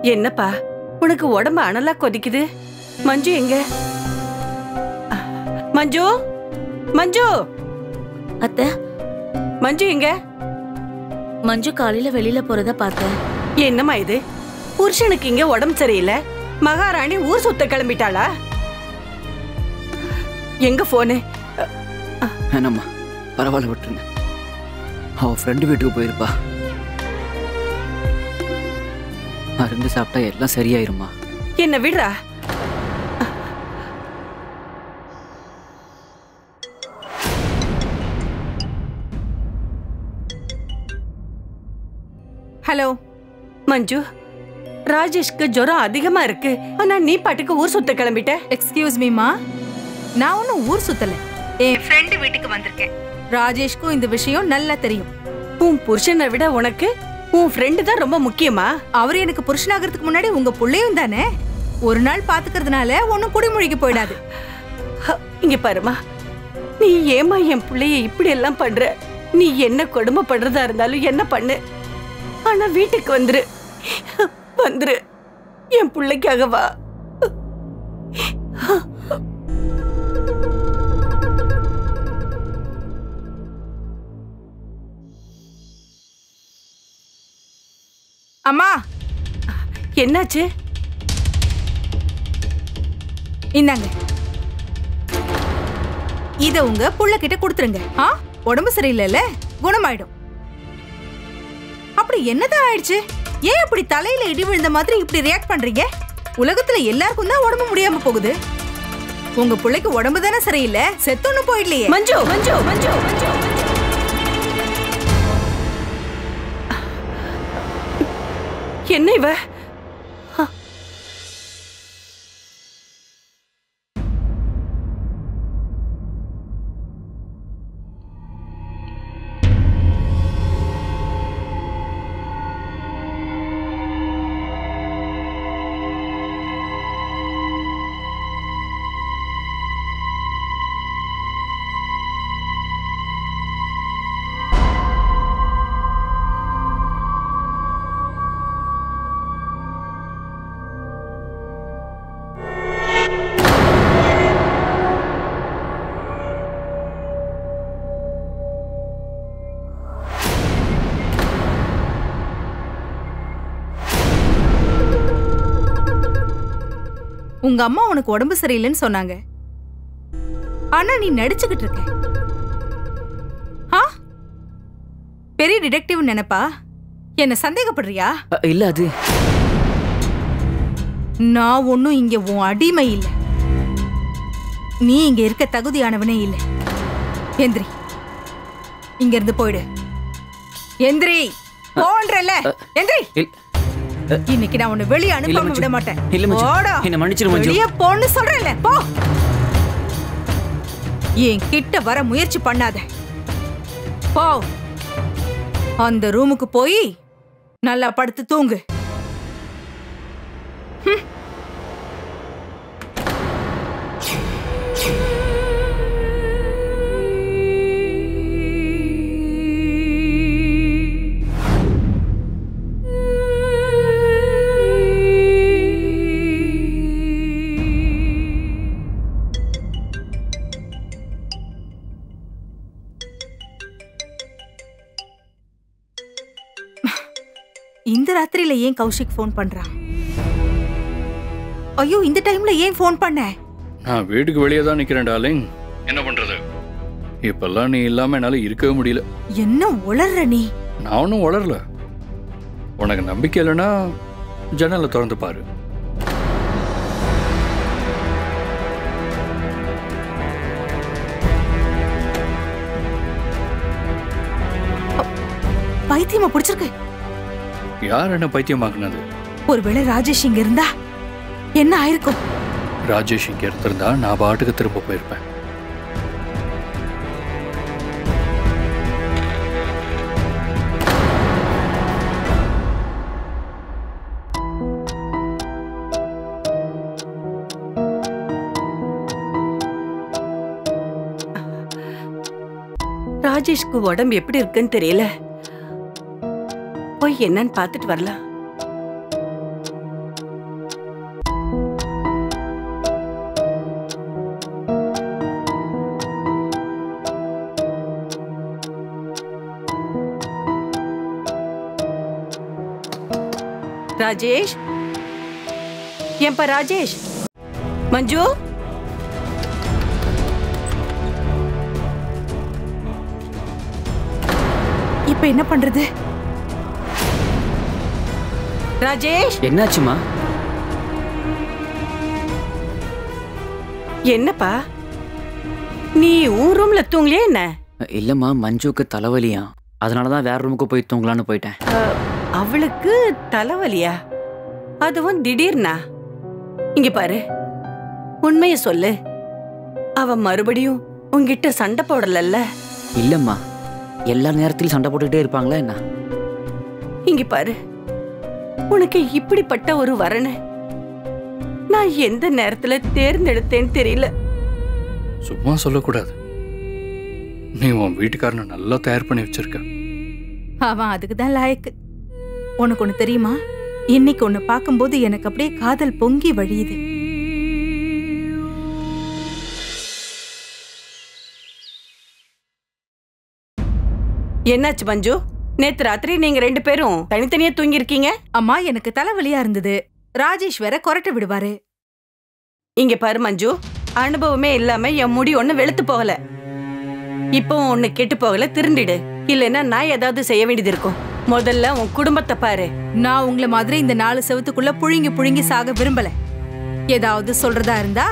என்னப்பா உனக்கு உடம்பு அனலா கொதிக்குது? மஞ்சு எங்க? மஞ்சு, மஞ்சு, அத்தை, மஞ்சு எங்க? மஞ்சு காலையில வெளியில போறத பார்த்தேன். என்னம்மா இது? புருஷனுக்கு இங்க உடம்பு சரியில்லை, மகாராணி ஊர் சுத்த கிளம்பிட்டாளா? எங்க போனு? வேணாம்மா, பரவாயில்ல விட்டுருங்க. அவ ஃப்ரெண்டு வீட்டுக்கு போயிருப்பா. மருந்து சாப்பிட்டா எல்லாம் சரியாயிருமா? என்ன விடுறா. ஹலோ மஞ்சு, ராஜேஷ்க்கு ஜுரம் அதிகமா இருக்கு. ஆனா நீ பாட்டுக்கு ஊர் சுத்த கிளம்பிட்ட. எக்ஸ்கியூஸ் மீமா, நான் ஒன்னும் ஊர் சுத்தல, என் ஃப்ரெண்டு வீட்டுக்கு வந்திருக்கேன். ராஜேஷ்க்கும் இந்த விஷயம் நல்லா தெரியும். உன் புருஷனை விட உனக்கு உன் ஃப்ரெண்டு தான் ரொம்ப முக்கியமா? அவர் எனக்கு புருஷனாகிறதுக்கு முன்னாடி உங்க புள்ளையும் தானே. ஒரு நாள் பாத்துக்கிறதுனால ஒன்னும் குடிமொழிக்கு போயிடாது. இங்க பாருமா, நீ ஏமா என் பிள்ளைய இப்படி எல்லாம் பண்ற? நீ என்ன கொடுமை பண்றதா இருந்தாலும் என்ன பண்ணு, ஆனா வீட்டுக்கு வந்துரு. வந்துரு, என் பிள்ளைக்காக வா. அம்மா, என்னாச்சு? இந்தாங்க, இத உங்க புள்ள கிட்ட கொடுத்துருங்க. உடம்பு சரியில்லைல்ல, குணமாயிடும். அப்படி என்னதான் ஆயிடுச்சு? ஏன் அப்படி தலையில இடி விழுந்த மாதிரி இப்படி ரியாக்ட் பண்றீங்க? உலகத்துல எல்லாருக்கும் தான் உடம்பு முடியாம போகுது. உங்க பிள்ளைக்கு உடம்பு தானே சரியில்லை, செத்தொன்னு போயிடலையே. மஞ்சு, மஞ்சு, மஞ்சு, மஞ்சு, என்ன இவ? உங்க அம்மா உனக்கு உடம்பு சரியில்லைன்னு சொன்னாங்க, ஆனா நீ நடிச்சுக்கிட்டு இருக்க. பெரிய டிடெக்டிவ் நினைப்பா? என்ன சந்தேகப்படுறியா? இல்ல, அது நான் ஒன்னும் இங்க உன் அடிமை இல்ல. நீ இங்க இருக்க தகுதியானவனே இல்ல. எந்திரி, இங்க இருந்து போயிடு. எந்திரி, போன்றல. எந்திரி. இன்னைக்கு நான் உன்னை வெளியே அனுப்பாம விட மாட்டேன். என்ன மன்னிச்சிரு மஞ்சு. வெளியே போன்னு சொல்றேன்ல, போ. என் கிட்ட வர முயற்சி பண்ணாத, போ. அந்த ரூமுக்கு போய் நல்லா படுத்து தூங்கு. இந்த ராத்திரியில ஏன் கௌஷிக் போன் பண்றான்? ஐயோ, இந்த டைம்ல ஏன் போன் பண்ண? நான் வீட்டுக்கு வெளியே தான் நிக்கிறேன் டார்லிங். என்ன பண்றது, இப்பெல்லாம் நீ இல்லாம என்னால இருக்கவே முடியல. என்ன உளர்ற நீ? நான் ஒன்றும் உளரல. உனக்கு நம்பிக்கை இல்லைன்னா ஜன்னலை திறந்து பாரு. பைத்தியமா பிடிச்சிருக்கு. யார் என்ன பைத்தியமாக்குனது? ஒருவேளை ராஜேஷ் இங்க இருந்தா என்ன ஆயிருக்கும்? ராஜேஷ் இங்க இருந்திருந்தா நான் பாட்டுக்கு திரும்ப போயிருப்பேன். ராஜேஷ்க்கு உடம்பு எப்படி இருக்குன்னு தெரியல, போய் என்னன்னு பார்த்துட்டு வரலாம். ராஜேஷ், ஏன்பா ராஜேஷ்? மஞ்சு, இப்ப என்ன பண்றது? ராஜேஷ், என்னாச்சுமா? என்னப்பா நீ உன் ரூம்ல தூங்கலையே என்ன? இல்லம்மா, மஞ்சுக்கு தலைவலியா, அதனாலதான் வேற ரூமுக்கு போய் தூங்கலான்னு போயிட்டேன். அவளுக்கு தலைவலியா? அதுவும் திடீர்னா? இங்க பாரு, உண்மைய சொல்லு. அவ மறுபடியும் உன்கிட்ட சண்டை போடலல்ல? இல்லம்மா, எல்லா நேரத்திலும் சண்டை போட்டுக்கிட்டே இருப்பாங்களா என்ன? இங்க பாரு, உனக்கு இப்படிப்பட்ட ஒரு வரனை நான் எந்த நேரத்துல தேர்ந்தெடுத்தேன்னு தெரியல. சும்மா சொல்லக்கூடாது. நீ உன் வீட்டுக்காரனை நல்லா தயார் பண்ணி வச்சிருக்க. அவன் அதுக்கு தான் லாயக்கு. உனக்கு ஒண்ணு தெரியுமா? இன்னைக்கு ஒண்ணு பார்க்கும்போது எனக்கு அப்படியே காதல் பொங்கி வழியுது. என்னாச்சு மஞ்சு? நேத்து ராத்திரி நீங்க 2 பேரும் தனித்தனியா தூங்கி இருக்கீங்க. அம்மா, எனக்கு தலைவலியா இருந்தது. ராஜேஷ் வேற கொரட்டை விடுவாரு. இங்க பாரு மஞ்சு, அனுபவமே இல்லாம என் முடி ஒண்ணு வெளுத்து போகல. இப்போ ஒண்ணு கெட்டு போகல, திருண்டிடு. இல்லைன்னா நான் ஏதாவது செய்ய வேண்டியது இருக்கும். முதல்ல உன் குடும்பத்தை பாரு. நான் உங்கள மாதிரி இந்த 4 செவத்துக்குள்ள புழுங்கி புழுங்கி சாக விரும்பல. ஏதாவது சொல்றதா இருந்தா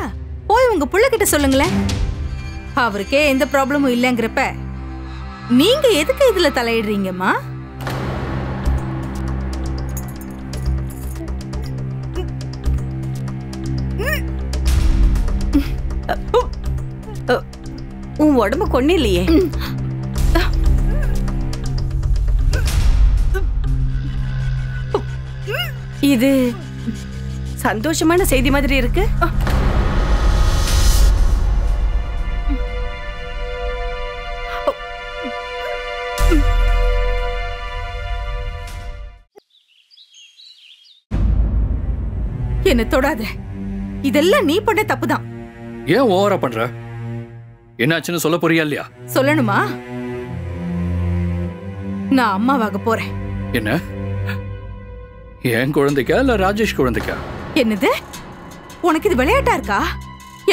போய் உங்க புள்ள கிட்ட சொல்லுங்களேன். அவருக்கே எந்த ப்ராப்ளமும் இல்லைங்கிறப்ப நீங்க எதுக்கு இதுல தலையிடுறீங்கம்மா? உன் உடம்பு கொண்டு இல்லையே. இது சந்தோஷமான செய்தி மாதிரி இருக்கு. என்ன தொடாத. இதெல்லாம் நீ பண்ண தப்புதான். ஏன் ஓவரா பண்ற? என்னாச்சுன்னு சொல்ல போறியா இல்லையா? சொல்லணுமா? நான் அம்மாவாக போறேன். என்ன? என் குழந்தைக்கா இல்ல ராஜேஷ் குழந்தைக்கா? என்னது? உனக்கு இது விளையாட்டா இருக்கா?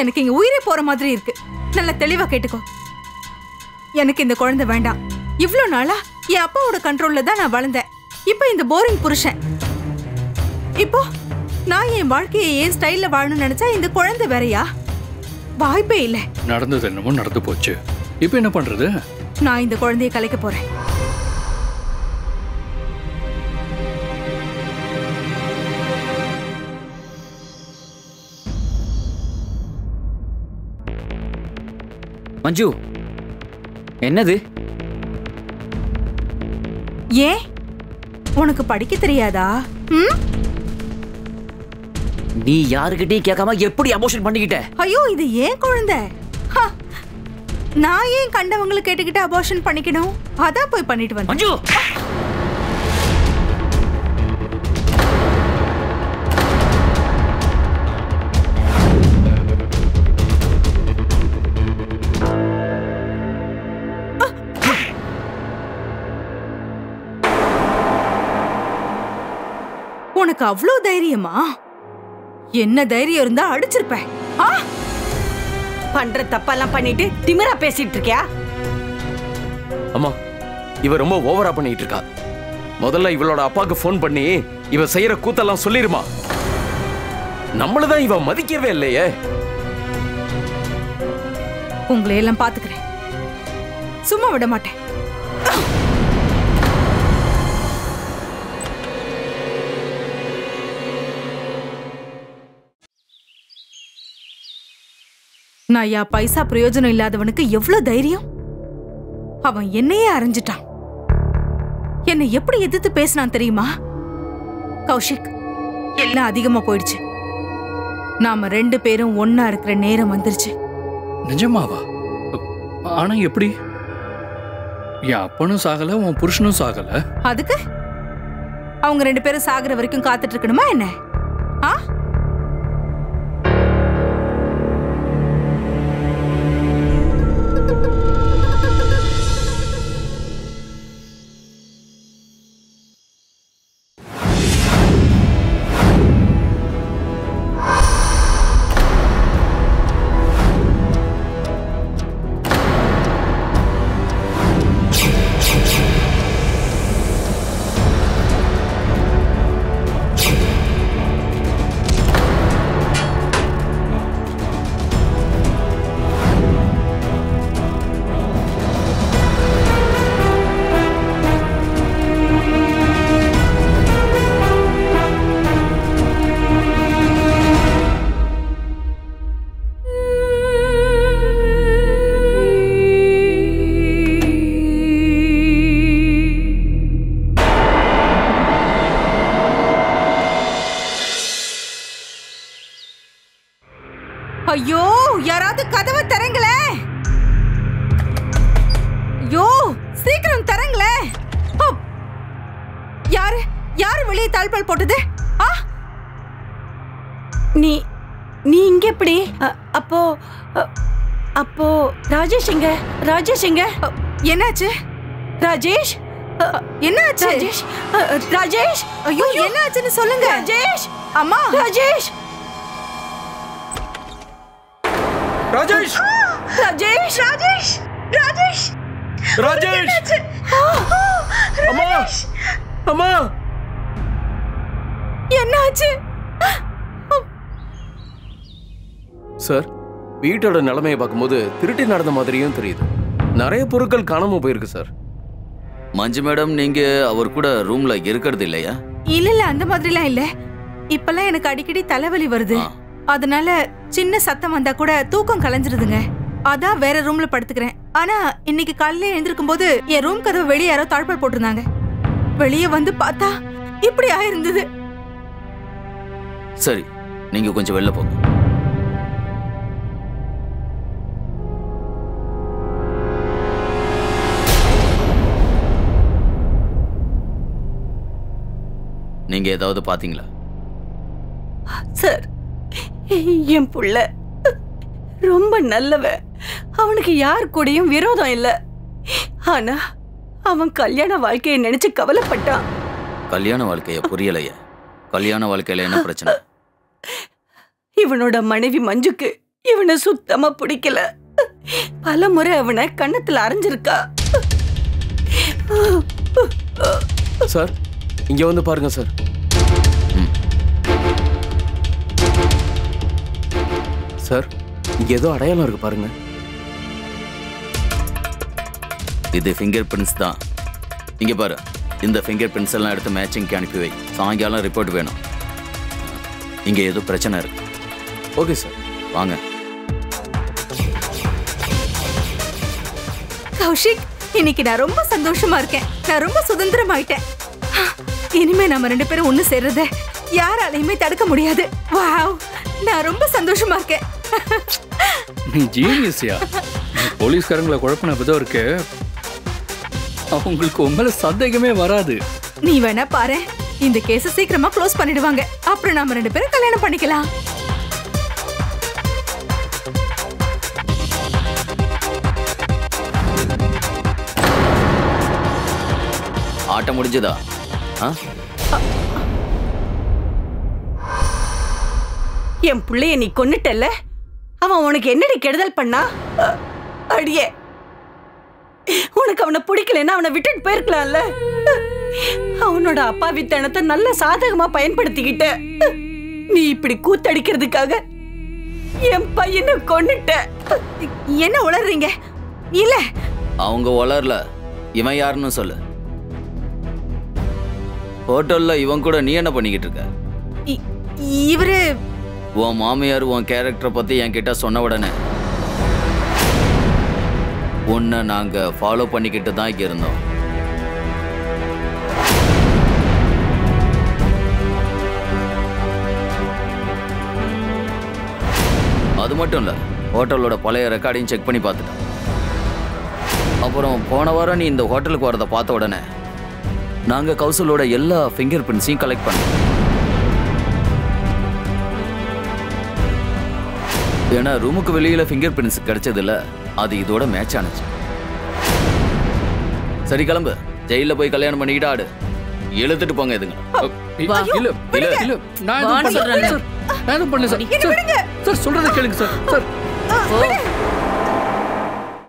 எனக்கு இங்க உயிரே போற மாதிரி இருக்கு. நல்லா தெளிவா கேட்டுக்கோ. எனக்கு இந்த குழந்தை வேண்டாம். இவ்ளோ நாளா என் அப்பாவோட கண்ட்ரோல்ல தான் நான் வளர்ந்தேன். இப்போ இந்த போரிங் புருஷன். இப்போ நான் என் வாழ்க்கையை ஏன் ஸ்டைல்ல வாழணும்னு நினைச்சா இந்த குழந்தை வேறையா? வாய்ப்பே இல்ல. நடந்தது என்னமோ நடந்து போச்சு. இப்போ என்ன பண்றது? நான் இந்த குழந்தையை கலைக்க போறேன். மஞ்சு, என்னது? ஏன் உனக்கு படிக்க தெரியாதா? நீ யாருக்கிட்டையும் கேட்காம எப்படி அபோஷன் பண்ணிக்கிட்ட? ஐயோ, இது ஏன் குழந்தை. நான் ஏன் கண்டவங்களை கேட்டுக்கிட்டு அபோஷன் பண்ணிக்கணும்? அதான் போய் பண்ணிட்டு வந்தேன். மஞ்சு, உனக்கு அவ்வளோ தைரியமா? என்ன தைரியம் இருந்தா அடிச்சிருப்பேன். பண்ற தப்பெல்லாம் பண்ணிட்டு திமிரா பேசிட்டு இருக்கியா? அம்மா, இவ ரொம்ப ஓவரா பண்ணிட்டு இருக்கா. முதல்ல இவளோட அப்பாக்கு ஃபோன் பண்ணி இவ செய்யற கூத்தெல்லாம் சொல்லிருமா. நம்மளதான் இவ மதிக்கவே இல்லையே. உங்களை எல்லாம் பாத்துக்கிறேன். சும்மா விட மாட்டேன். நான் யா பைசா பிரயோஜனம் இல்லாதவனுக்கு எவ்வளவு தைரியம். அவன் என்னையே அரைஞ்சிட்டான். என்னை எப்படி எதிர்த்து பேசினான் தெரியுமா? கௌஷிக், எல்லாம் அதிகமா போயிடுச்சு. நாம 2 பேரும் ஒன்னா இருக்கிற நேரம் வந்துருச்சு. நிஜமாவா? ஆனா எப்படி? என் அப்பனும் சாகல, உன் புருஷனும் சாகல. அதுக்கு அவங்க 2 பேரும் சாகுற வரைக்கும் காத்துட்டு இருக்கணுமா என்ன? யாரு யாரு வெளியே தாழ்பால் போட்டது? ஆ, நீ நீ இங்க எப்படி? அப்போ அப்போ ராஜேஷ் எங்க? ராஜேஷ் எங்க? என்னாச்சு ராஜேஷ் என்னாச்சு? ராஜேஷ் ராஜேஷ் ஐயோ என்னாச்சுன்னு சொல்லுங்க. ராஜேஷ் அம்மா ராஜேஷ் ராஜேஷ் ராஜேஷ் ராஜேஷ் ராஜேஷ் ராஜேஷ் அம்மா அம்மா என்னாச்சு? சார், வீட்டோட நிலைமையை பார்க்கும்போது திருட்டு நடந்த மாதிரியும் தெரியுது. நிறைய பொருட்கள் காணாம போயிருக்கு சார். மஞ்சு மேடம், நீங்க அவர் கூட ரூம்ல இருக்கிறது இல்லையா? இல்ல அந்த மாதிரிலாம் இல்ல. இப்பெல்லாம் எனக்கு அடிக்கடி தலைவலி வருது. அதனால சின்ன சத்தம் வந்தா கூட தூக்கம் கலைஞ்சிருதுங்க. அதான் வேற ரூம்ல படுத்துக்கிறேன். ஆனா இன்னைக்கு காலையில எழுந்திருக்கும் போது என் ரூம் கதவு வெளியே யாரோ தாழ்பால் போட்டிருந்தாங்க. வெளியே வந்து பார்த்தா இப்படி ஆயிருந்தது. சரி, நீங்க கொஞ்சம் வெளில போங்க. நீங்க ஏதாவது பாத்தீங்களா? சார், என் புள்ள ரொம்ப நல்லவன். அவனுக்கு யார் கூடயும் விரோதம் இல்ல. ஆனா அவன் கல்யாண வாழ்க்கையை நினைச்சு கவலைப்பட்டான். கல்யாண வாழ்க்கைய புரியலையே. கல்யாண வாழ்க்கையில என்ன பிரச்சனை? இவனோட மனைவி மஞ்சுக்கு இவனை சுத்தமா பிடிக்கல. பல முறை அவனை கண்ணத்துல அரைஞ்சிருக்கா. சார், இங்க வந்து பாருங்க சார். சார், இங்க ஏதோ அடையாளம் இருக்கு பாருங்க. இது ஃபிங்கர் பிரிண்ட்ஸ் தான். இங்க பாரு, இந்த ஃபிங்கர் பிரிண்ட்ஸ் எல்லாம் எடுத்து மேட்சிங்க்கு அனுப்பி வை. சாயங்காலம் ரிப்போர்ட் வேணும். இங்க ஏதோ பிரச்சனை இருக்கு. ஓகே சார், வாங்க. கௌஷிக், இன்னைக்கு நான் ரொம்ப சந்தோஷமா இருக்கேன். நான் ரொம்ப சுதந்திரமாயிட்டேன். இனிமே நம்ம 2 பேரும் ஒண்ணு சேர்றத யாராலையுமே தடுக்க முடியாது. வாவ், நான் ரொம்ப சந்தோஷமா இருக்கேன். நீ ஜீனியஸ்யா. போலீஸ்காரங்களை குழப்பின விதம் இருக்கு. அவங்களுக்கு உண்மையில சந்தேகமே வராது. நீ வேணா பாரு, இந்த கேஸ சீக்கிரமா க்ளோஸ் பண்ணிடுவாங்க. அப்புறம் நாம 2 பேரும் கல்யாணம் பண்ணிக்கலாம். ஆட்டம் முடிஞ்சதா? என் புள்ளைய நீ கொன்னுட்டல்ல, அவன் உனக்கு என்னடி கெடுதல் பண்ணா? அடியே, உனக்கு அவனை பிடிக்கலன்னா அவனை விட்டுட்டு போயிருக்கலாம்ல. அவனோட அப்பாவித்தனத்தை நல்ல சாதகமா பயன்படுத்திக்கிட்ட. நீ இப்படி கூத்தடிக்கிறதுக்காக என் பையனை கொன்னுட்ட. என்ன உளறீங்க? இல்ல, அவங்க வளரல. இவன் யாருன்னு சொல்லு. ஹோட்டல்ல இவன் கூட நீ என்ன பண்ணிக்கிட்டு இருக்க? இவரு உன் மாமியார் உன் கேரக்டரை பத்தி என்கிட்ட சொன்ன உடனே உன்னை நாங்க ஃபாலோ பண்ணிக்கிட்டு தான் இங்க இருந்தோம். அது மட்டும் இல்ல, ஹோட்டலோட பழைய ரெக்கார்டையும் செக் பண்ணி பார்த்துட்டேன். அப்புறம் போன வாரம் நீ இந்த ஹோட்டலுக்கு வரதை பார்த்த உடனே நாங்க கௌசலோட எல்லா ஃபிங்கர் பிரிண்ட்ஸையும் கலெக்ட் பண்ணோம். ஏன்னா ரூமுக்கு வெளியில ஃபிங்கர் பிரிண்ட்ஸ் கிடைச்சது இல்ல, அது இதோட மேட்ச் ஆனிச்சு. சரி, கிளம்பு. ஜெயில போய் கல்யாணம் பண்ணிக்கிட்டு ஆடு. இழுத்துட்டு போங்க. எதுங்க? இல்ல இல்ல இல்ல, நான் எதுவும் பண்ணல சார். நான் எதுவும் பண்ணல சார். சார் சொல்றதை கேளுங்க சார். சார்